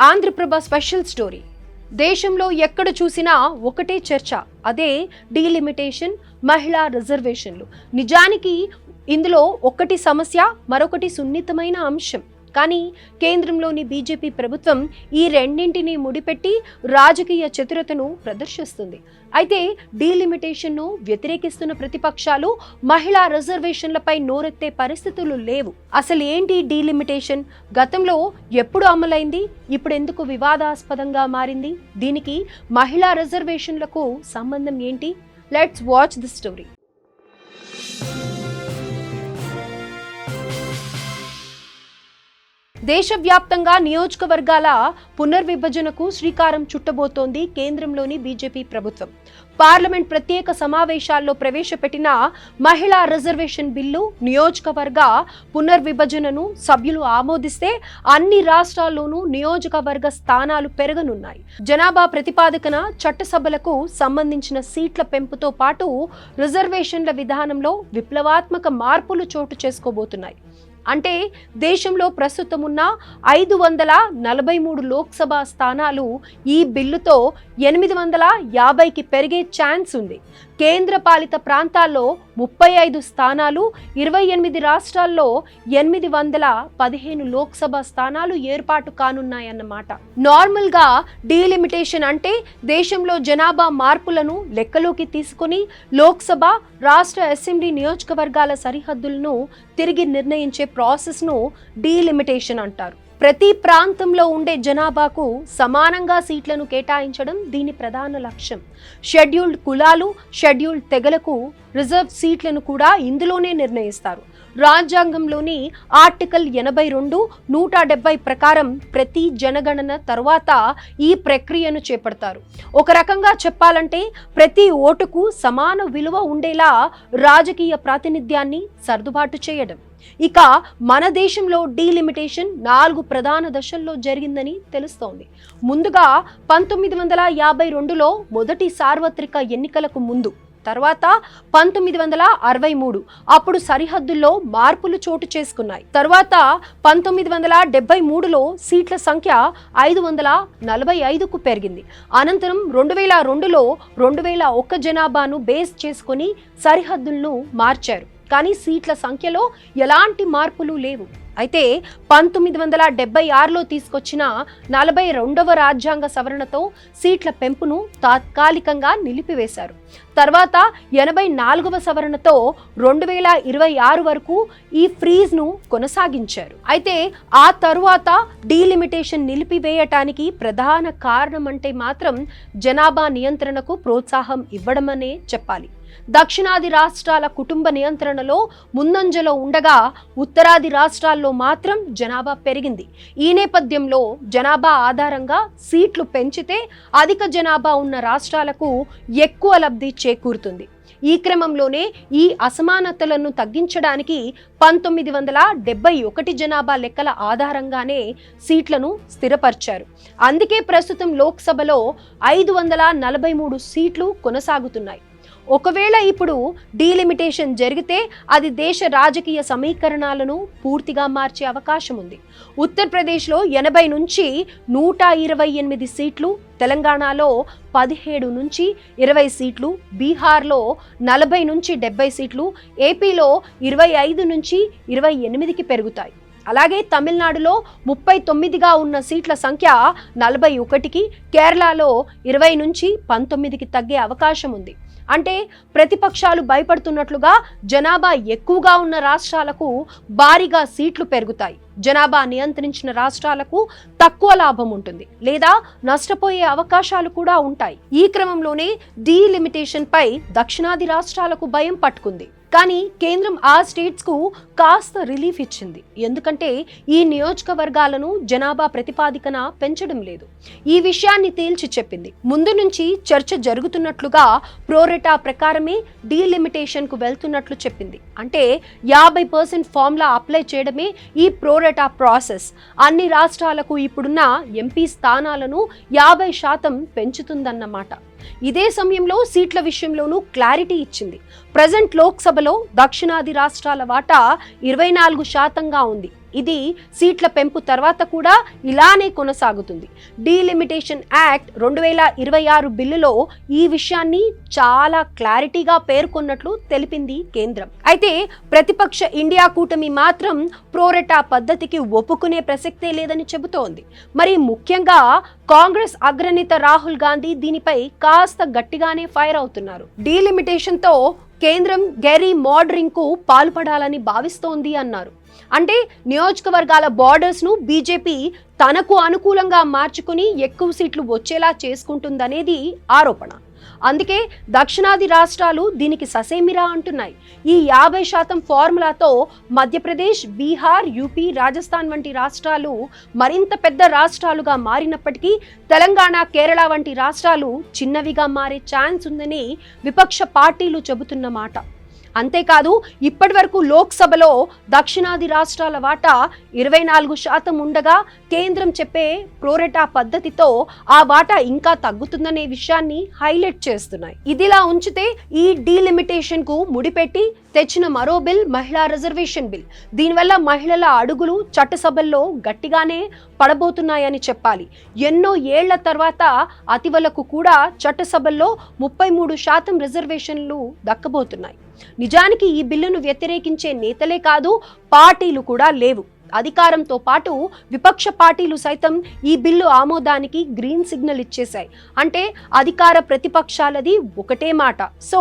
Andhraprabha special story. దేశంలో ఎక్కడ చూసినా ఒకటే చర్చ, అదే డీలిమిటేషన్, మహిళా రిజర్వేషన్లు. నిజానికి ఇందులో ఒకటి సమస్య, మరొకటి సున్నితమైన అంశం. కానీ కేంద్రంలోని బీజేపీ ప్రభుత్వం ఈ రెండింటిని ముడిపెట్టి రాజకీయ చతురతను ప్రదర్శిస్తుంది. అయితే డీలిమిటేషన్ను వ్యతిరేకిస్తున్న ప్రతిపక్షాలు మహిళా రిజర్వేషన్లపై నోరెత్తే పరిస్థితులు లేవు. అసలు ఏంటి డీలిమిటేషన్? గతంలో ఎప్పుడు అమలైంది? ఇప్పుడు ఎందుకు వివాదాస్పదంగా మారింది? దీనికి మహిళా రిజర్వేషన్లకు సంబంధం ఏంటి? Let's watch the story. దేశవ్యాప్తంగా నియోజకవర్గాల పునర్విభజనకు శ్రీకారం చుట్టబోతోంది కేంద్రంలోని బీజేపీ ప్రభుత్వం. పార్లమెంట్ ప్రత్యేక సమావేశాల్లో ప్రవేశపెట్టిన మహిళా రిజర్వేషన్ బిల్లు నియోజకవర్గ పునర్విభజనను సభ్యులు ఆమోదిస్తే అన్ని రాష్ట్రాల్లోనూ నియోజకవర్గ స్థానాలు పెరగనున్నాయి. జనాభా ప్రతిపాదకన చట్టసభలకు సంబంధించిన సీట్ల పెంపుతో పాటు రిజర్వేషన్ల విధానంలో విప్లవాత్మక మార్పులు చోటు చేసుకోబోతున్నాయి. అంటే దేశంలో ప్రస్తుతం ఉన్న 543 లోక్సభ స్థానాలు ఈ బిల్లుతో 850కి పెరిగే ఛాన్స్ ఉంది. కేంద్ర పాలిత ప్రాంతాల్లో 35 స్థానాలు, 28 రాష్ట్రాల్లో 815 లోక్సభ స్థానాలు ఏర్పాటు కానున్నాయన్నమాట. నార్మల్గా డీలిమిటేషన్ అంటే దేశంలో జనాభా మార్పులను లెక్కలోకి తీసుకుని లోక్సభ, రాష్ట్ర అసెంబ్లీ నియోజకవర్గాల సరిహద్దులను తిరిగి నిర్ణయించే ప్రాసెస్ను డీలిమిటేషన్ అంటారు. ప్రతి ప్రాంతంలో ఉండే జనాభాకు సమానంగా సీట్లను కేటాయించడం దీని ప్రధాన లక్ష్యం. షెడ్యూల్డ్ కులాలు, షెడ్యూల్డ్ తెగలకు రిజర్వ్ సీట్లను కూడా ఇందులోనే నిర్ణయిస్తారు. రాజ్యాంగంలోని ఆర్టికల్ 82, 170 ప్రకారం ప్రతి జనగణన తర్వాత ఈ ప్రక్రియను చేపడతారు. ఒక రకంగా చెప్పాలంటే ప్రతి ఓటుకు సమాన విలువ ఉండేలా రాజకీయ ప్రాతినిధ్యాన్ని సర్దుబాటు చేయడం. ఇక మన దేశంలో డీలిమిటేషన్ 4 ప్రధాన దశల్లో జరిగిందని తెలుస్తోంది. ముందుగా 1952లో మొదటి సార్వత్రిక ఎన్నికలకు ముందు, తర్వాత 1963 అప్పుడు సరిహద్దుల్లో మార్పులు చోటు చేసుకున్నాయి. తర్వాత 1973లో సీట్ల సంఖ్య 545కు పెరిగింది. అనంతరం 2002లో 2001 జనాభాను బేస్ చేసుకుని సరిహద్దులను మార్చారు. కానీ సీట్ల సంఖ్యలో ఎలాంటి మార్పులు లేవు. అయితే 1976లో తీసుకొచ్చిన 42వ రాజ్యాంగ సవరణతో సీట్ల పెంపును తాత్కాలికంగా నిలిపివేశారు. తర్వాత 84వ సవరణతో 2026 వరకు ఈ ఫ్రీజ్ను కొనసాగించారు. అయితే ఆ తరువాత డీలిమిటేషన్ నిలిపివేయటానికి ప్రధాన కారణం అంటే మాత్రం జనాభా నియంత్రణకు ప్రోత్సాహం ఇవ్వడమనే చెప్పాలి. దక్షిణాది రాష్ట్రాల కుటుంబ నియంత్రణలో ముందంజలో ఉండగా ఉత్తరాది రాష్ట్రాల్లో మాత్రం జనాభా పెరిగింది. ఈ నేపథ్యంలో జనాభా ఆధారంగా సీట్లు పెంచితే అధిక జనాభా ఉన్న రాష్ట్రాలకు ఎక్కువ లబ్ధి చేకూరుతుంది. ఈ క్రమంలోనే ఈ అసమానతలను తగ్గించడానికి 1971 జనాభా లెక్కల ఆధారంగానే సీట్లను స్థిరపరిచారు. అందుకే ప్రస్తుతం లోక్సభలో 543 సీట్లు కొనసాగుతున్నాయి. ఒకవేళ ఇప్పుడు డీలిమిటేషన్ జరిగితే అది దేశ రాజకీయ సమీకరణాలను పూర్తిగా మార్చే అవకాశం ఉంది. ఉత్తరప్రదేశ్లో 80 నుంచి 128 సీట్లు, తెలంగాణలో 17 నుంచి 20 సీట్లు, బీహార్లో 40 నుంచి 70 సీట్లు, ఏపీలో 25 నుంచి 28కి పెరుగుతాయి. అలాగే తమిళనాడులో 39గా ఉన్న సీట్ల సంఖ్య 41కి, కేరళలో 20 నుంచి 19కి తగ్గే అవకాశం ఉంది. అంటే ప్రతిపక్షాలు భయపడుతున్నట్లుగా జనాభా ఎక్కువగా ఉన్న రాష్ట్రాలకు భారీగా సీట్లు పెరుగుతాయి. జనాభా నియంత్రించిన రాష్ట్రాలకు తక్కువ లాభం ఉంటుంది, లేదా నష్టపోయే అవకాశాలు కూడా ఉంటాయి. ఈ క్రమంలోనే డీలిమిటేషన్ పై దక్షిణాది రాష్ట్రాలకు భయం పట్టుకుంది. కానీ కేంద్రం ఆ స్టేట్స్ కు కాస్త రిలీఫ్ ఇచ్చింది. ఎందుకంటే ఈ నియోజకవర్గాలను జనాభా ప్రతిపాదికన పెంచడం లేదు. ఈ విషయాన్ని తేల్చి చెప్పింది. ముందు నుంచి చర్చ జరుగుతున్నట్లుగా ప్రోరేటా ప్రకారమే డీలిమిటేషన్ కు వెళ్తున్నట్లు చెప్పింది. అంటే 50% ఫార్ములా అప్లై చేయడమే ఈ ప్రోరేటా ప్రాసెస్. అన్ని రాష్ట్రాలకు ఇప్పుడున్న ఎంపీ స్థానాలను 50% పెంచుతుందన్నమాట. ఇదే సమయంలో సీట్ల విషయంలోనూ క్లారిటీ ఇచ్చింది. ప్రజెంట్ లోక్సభలో దక్షిణాది రాష్ట్రాల వాటా 24%గా ఉంది. ఇది సీట్ల పెంపు తర్వాత కూడా ఇలానే కొనసాగుతుంది. డీలిమిటేషన్ యాక్ట్ 2026 బిల్లులో ఈ విషయాన్ని చాలా క్లారిటీగా పేర్కొన్నట్లు తెలిపింది కేంద్రం. అయితే ప్రతిపక్ష ఇండియా కూటమి మాత్రం ప్రోరెటా పద్ధతికి ఒప్పుకునే ప్రసక్తే లేదని చెబుతోంది. మరి ముఖ్యంగా కాంగ్రెస్ అగ్రనేత రాహుల్ గాంధీ దీనిపై కాస్త గట్టిగానే ఫైర్ అవుతున్నారు. డీలిమిటేషన్ తో కేంద్రం గెరీ మోడరింగ్ కు పాల్పడాలని భావిస్తోంది అన్నారు. అంటే నియోజకవర్గాల బార్డర్స్ ను బీజేపీ తనకు అనుకూలంగా మార్చుకుని ఎక్కువ సీట్లు వచ్చేలా చేసుకుంటుందనేది ఆరోపణ. అందుకే దక్షిణాది రాష్ట్రాలు దీనికి ససేమిరా అంటున్నాయి. ఈ 50% ఫార్ములాతో మధ్యప్రదేశ్, బీహార్, యూపీ, రాజస్థాన్ వంటి రాష్ట్రాలు మరింత పెద్ద రాష్ట్రాలుగా మారినప్పటికీ తెలంగాణ, కేరళ వంటి రాష్ట్రాలు చిన్నవిగా మారే ఛాన్స్ ఉందని విపక్ష పార్టీలు చెబుతున్న మాట. అంతేకాదు ఇప్పటి వరకు లోక్సభలో దక్షిణాది రాష్ట్రాల వాటా 24% ఉండగా కేంద్రం చెప్పే ప్రోరెటా పద్ధతితో ఆ వాటా ఇంకా తగ్గుతుందనే విషయాన్ని హైలైట్ చేస్తున్నాయి. ఇదిలా ఉంచితే ఈ డీలిమిటేషన్ కు ముడిపెట్టి తెచ్చిన మరో బిల్ మహిళా రిజర్వేషన్ బిల్. దీనివల్ల మహిళల అడుగులు చట్టసభల్లో గట్టిగానే పడబోతున్నాయని చెప్పాలి. ఎన్నో ఏళ్ల తర్వాత అతివలకు కూడా చట్టసభల్లో 33% రిజర్వేషన్లు దక్కబోతున్నాయి. నిజానికి ఈ బిల్లును వ్యతిరేకించే నేతలే కాదు, పార్టీలు కూడా లేవు. అధికారంతో పాటు విపక్ష పార్టీలు సైతం ఈ బిల్లు ఆమోదానికి గ్రీన్ సిగ్నల్ ఇచ్చేశాయి. అంటే అధికార ప్రతిపక్షాలది ఒకటే మాట. సో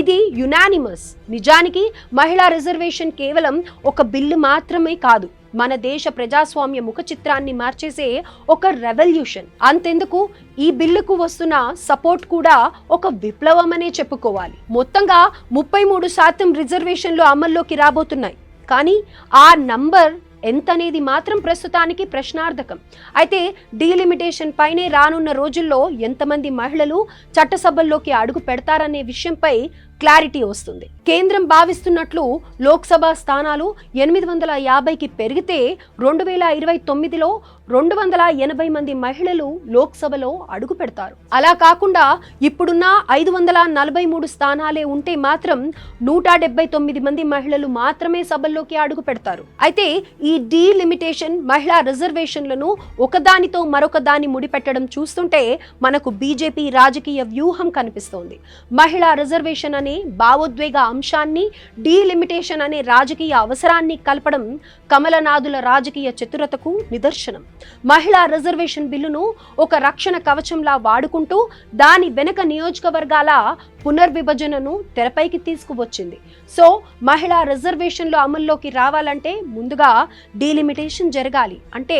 ఇది యునానిమస్. నిజానికి మహిళా రిజర్వేషన్ కేవలం ఒక బిల్లు మాత్రమే కాదు, మన దేశ ప్రజాస్వామ్య ముఖ చిత్రాన్ని మార్చేసే ఒక రెవల్యూషన్. అంతెందుకు, ఈ బిల్లుకు వస్తున్న సపోర్ట్ కూడా ఒక విప్లవమనే చెప్పుకోవాలి. మొత్తంగా 33% రిజర్వేషన్లు అమల్లోకి రాబోతున్నాయి. కానీ ఆ నంబర్ ఎంతనేది మాత్రం ప్రస్తుతానికి ప్రశ్నార్థకం. అయితే డీలిమిటేషన్ పైనే రానున్న రోజుల్లో ఎంతమంది మహిళలు చట్టసభల్లోకి అడుగు పెడతారనే విషయంపై క్లారిటీ వస్తుంది. కేంద్రం భావిస్తున్నట్లు లోక్సభ స్థానాలు 850కి పెరిగితే 2029లో 280 మంది మహిళలు లోక్సభలో అడుగు పెడతారు. అలా కాకుండా ఇప్పుడున్న 543 స్థానాలే ఉంటే మాత్రం 179 మంది మహిళలు మాత్రమే సభల్లోకి అడుగు పెడతారు. అయితే ఈ డీలిమిటేషన్ మహిళా రిజర్వేషన్లను ఒకదానితో మరొక దాన్ని ముడిపెట్టడం చూస్తుంటే మనకు బీజేపీ రాజకీయ వ్యూహం కనిపిస్తోంది. మహిళా రిజర్వేషన్ అనే భావోద్వేగ అంశాన్ని డీలిమిటేషన్ అనే రాజకీయ అవసరాన్ని కలపడం కమలనాథుల రాజకీయ చతురతకు నిదర్శనం. మహిళా రిజర్వేషన్ బిల్లును ఒక రక్షణ కవచంలా వాడుకుంటూ దాని వెనక నియోజకవర్గాల పునర్విభజనను తెరపైకి తీసుకువచ్చింది. సో మహిళా రిజర్వేషన్లు అమల్లోకి రావాలంటే ముందుగా డీలిమిటేషన్ జరగాలి. అంటే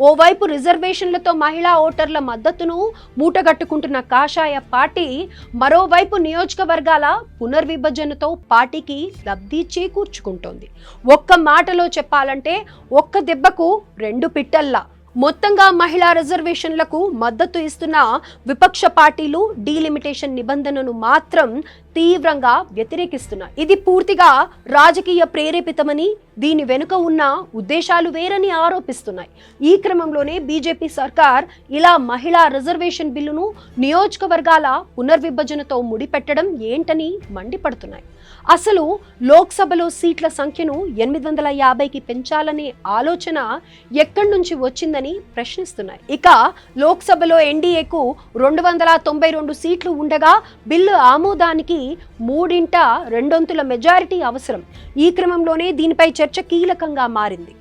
ఓవైపు రిజర్వేషన్లతో మహిళా ఓటర్ల మద్దతును మూటగట్టుకుంటున్న కాషాయ పార్టీ మరోవైపు నియోజకవర్గాల పునర్విభజనతో పార్టీకి లబ్ధి చేకూర్చుకుంటోంది. ఒక్క మాటలో చెప్పాలంటే ఒక్క దెబ్బకు 2 పిట్టల్లా. మొత్తంగా మహిళా రిజర్వేషన్లకు మద్దతు ఇస్తున్న విపక్ష పార్టీలు డీలిమిటేషన్ నిబంధనను మాత్రం తీవ్రంగా వ్యతిరేకిస్తున్నాయి. ఇది పూర్తిగా రాజకీయ ప్రేరేపితమని, దీని వెనుక ఉన్న ఉద్దేశాలు వేరని ఆరోపిస్తున్నాయి. ఈ క్రమంలోనే బీజేపీ సర్కార్ ఇలా మహిళా రిజర్వేషన్ బిల్లును నియోజకవర్గాల పునర్విభజనతో ముడిపెట్టడం ఏంటని మండిపడుతున్నాయి. అసలు లోక్సభలో సీట్ల సంఖ్యను 850కి పెంచాలనే ఆలోచన ఎక్కడి నుంచి వచ్చిందని ప్రశ్నిస్తున్నాయి. ఇక లోక్సభలో ఎన్డీఏకు 292 సీట్లు ఉండగా బిల్లు ఆమోదానికి 3/2 మెజారిటీ అవసరం. ఈ క్రమంలోనే దీనిపై చర్చ కీలకంగా మారింది.